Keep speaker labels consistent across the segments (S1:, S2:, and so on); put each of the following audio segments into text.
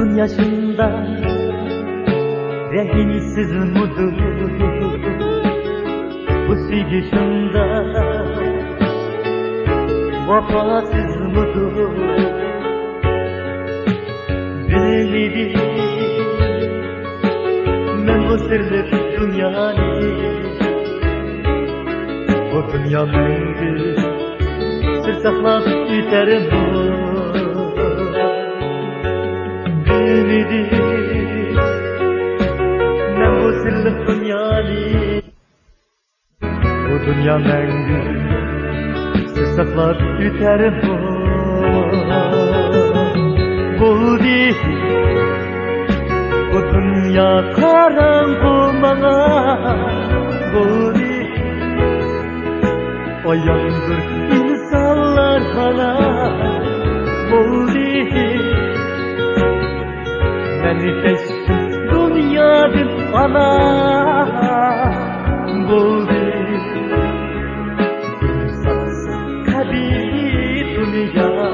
S1: yaşında rehinsiz mudur bu sevgişinde vefasız mudur bilmedi ben bu sırlı dünyanı bu dünya mengi sır saklap üterim bilmedi ben bu sırlı dünyanı bu dünya mengi sır saklap üterim bu değil bu dünya karanlık bana bu değil o yalnız insanlar bana bu değil beni geçtim dünyadan ana bu değil insansız kadir dünya.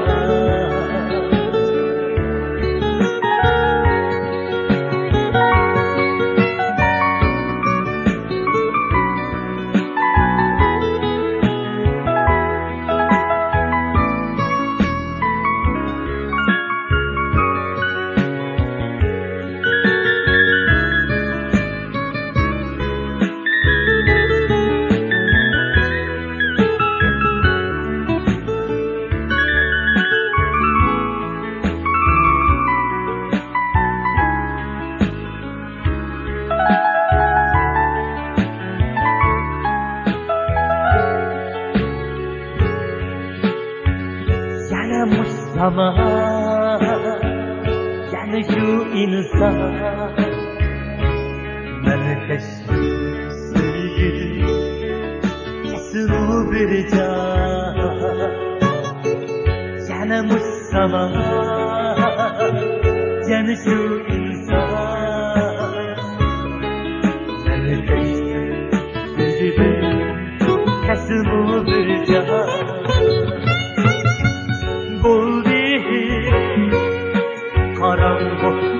S1: Ama yani şu insan beni keşfi sevgi cesur bir can yani muslama yani şu insan beni keşfi sevgi cesur bir can karanlık